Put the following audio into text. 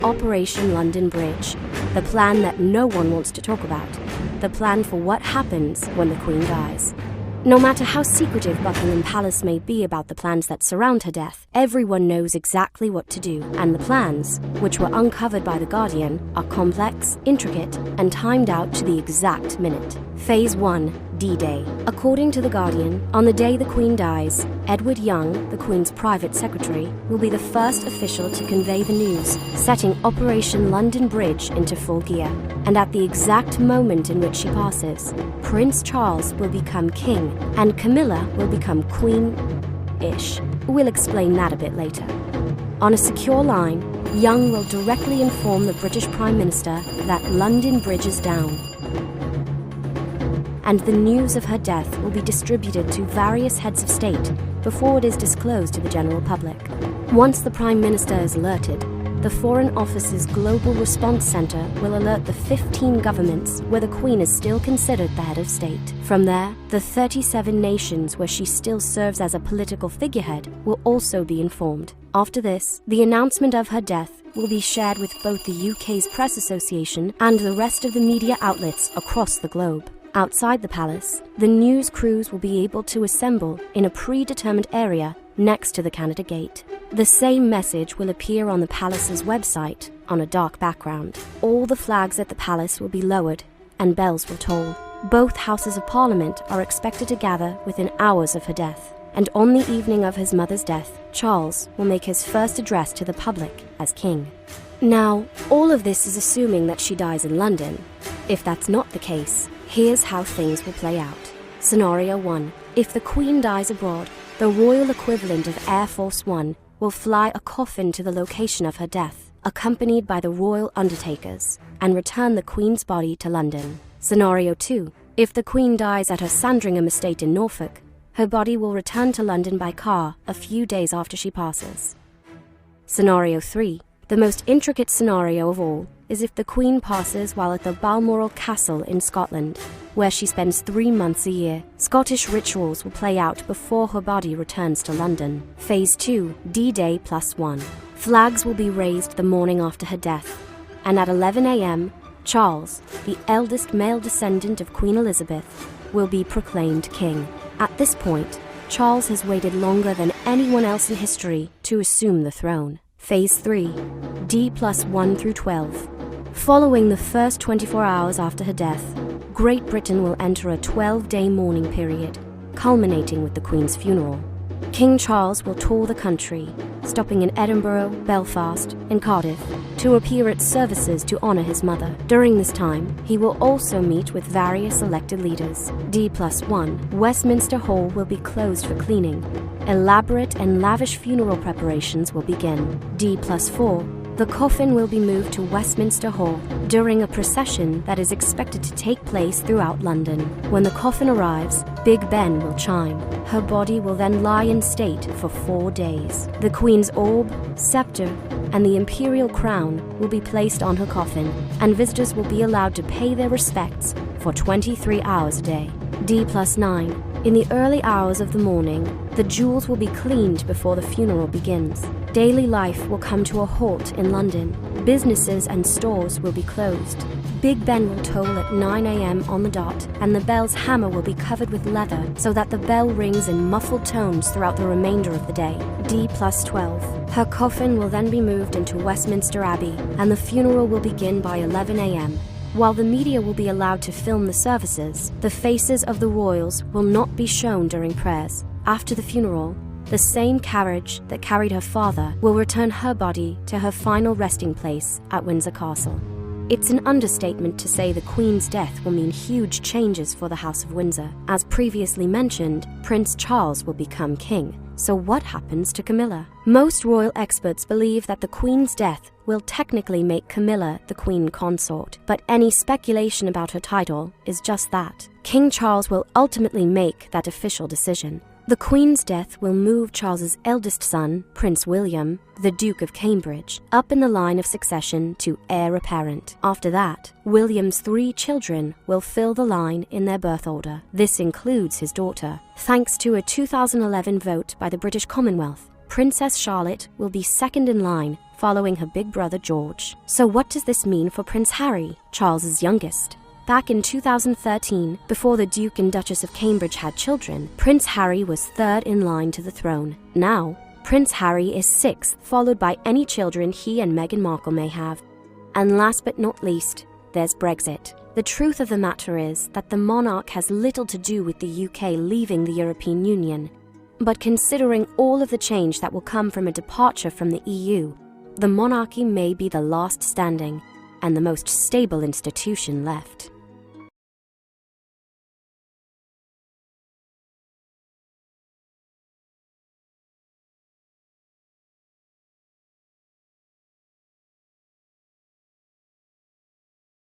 Operation London Bridge, the plan that no one wants to talk about, the plan for what happens when the Queen dies. No matter how secretive Buckingham Palace may be about the plans that surround her death, everyone knows exactly what to do, and the plans, which were uncovered by The Guardian, are complex, intricate, and timed out to the exact minute. Phase 1, D-Day. According to The Guardian, on the day the Queen dies, Edward Young, the Queen's private secretary, will be the first official to convey the news, setting Operation London Bridge into full gear. And at the exact moment in which she passes, Prince Charles will become king, and Camilla will become queen-ish. We'll explain that a bit later. On a secure line, Young will directly inform the British Prime Minister that London Bridge is down, and the news of her death will be distributed to various heads of state before it is disclosed to the general public. Once the Prime Minister is alerted, the Foreign Office's Global Response Centre will alert the 15 governments where the Queen is still considered the head of state. From there, the 37 nations where she still serves as a political figurehead will also be informed. After this, the announcement of her death will be shared with both the UK's Press Association and the rest of the media outlets across the globe. Outside the palace, the news crews will be able to assemble in a predetermined area next to the Canada Gate. The same message will appear on the palace's website on a dark background. All the flags at the palace will be lowered and bells will toll. Both houses of Parliament are expected to gather within hours of her death. And on the evening of his mother's death, Charles will make his first address to the public as king. Now, all of this is assuming that she dies in London. If that's not the case, here's how things will play out. Scenario 1. If the Queen dies abroad, the royal equivalent of Air Force One will fly a coffin to the location of her death, accompanied by the royal undertakers, and return the Queen's body to London. Scenario 2. If the Queen dies at her Sandringham estate in Norfolk, her body will return to London by car a few days after she passes. Scenario 3. The most intricate scenario of all is if the Queen passes while at the Balmoral Castle in Scotland, where she spends 3 months a year. Scottish rituals will play out before her body returns to London. Phase 2, D-Day +1. Flags will be raised the morning after her death, and at 11 a.m., Charles, the eldest male descendant of Queen Elizabeth, will be proclaimed king. At this point, Charles has waited longer than anyone else in history to assume the throne. Phase 3, D+1 through 12. Following the first 24 hours after her death, Great Britain will enter a 12-day mourning period, culminating with the Queen's funeral. King Charles will tour the country, stopping in Edinburgh, Belfast, and Cardiff, to appear at services to honour his mother. During this time, he will also meet with various elected leaders. D+1. Westminster Hall will be closed for cleaning. Elaborate and lavish funeral preparations will begin. D+4. The coffin will be moved to Westminster Hall during a procession that is expected to take place throughout London. When the coffin arrives, Big Ben will chime. Her body will then lie in state for 4 days. The Queen's orb, scepter, and the Imperial crown will be placed on her coffin, and visitors will be allowed to pay their respects for 23 hours a day. D+9. In the early hours of the morning, the jewels will be cleaned before the funeral begins. Daily life will come to a halt in London. Businesses and stores will be closed. Big Ben will toll at 9 a.m. on the dot, and the bell's hammer will be covered with leather so that the bell rings in muffled tones throughout the remainder of the day. D+12. Her coffin will then be moved into Westminster Abbey, and the funeral will begin by 11 a.m. While the media will be allowed to film the services, the faces of the royals will not be shown during prayers. After the funeral, the same carriage that carried her father will return her body to her final resting place at Windsor Castle. It's an understatement to say the Queen's death will mean huge changes for the House of Windsor. As previously mentioned, Prince Charles will become king. So what happens to Camilla? Most royal experts believe that the Queen's death will technically make Camilla the Queen consort, but any speculation about her title is just that. King Charles will ultimately make that official decision. The Queen's death will move Charles's eldest son, Prince William, the Duke of Cambridge, up in the line of succession to heir apparent. After that, William's 3 children will fill the line in their birth order. This includes his daughter. Thanks to a 2011 vote by the British Commonwealth, Princess Charlotte will be second in line, following her big brother George. So what does this mean for Prince Harry, Charles's youngest? Back in 2013, before the Duke and Duchess of Cambridge had children, Prince Harry was third in line to the throne. Now, Prince Harry is sixth, followed by any children he and Meghan Markle may have. And last but not least, there's Brexit. The truth of the matter is that the monarch has little to do with the UK leaving the European Union. But considering all of the change that will come from a departure from the EU, the monarchy may be the last standing and the most stable institution left.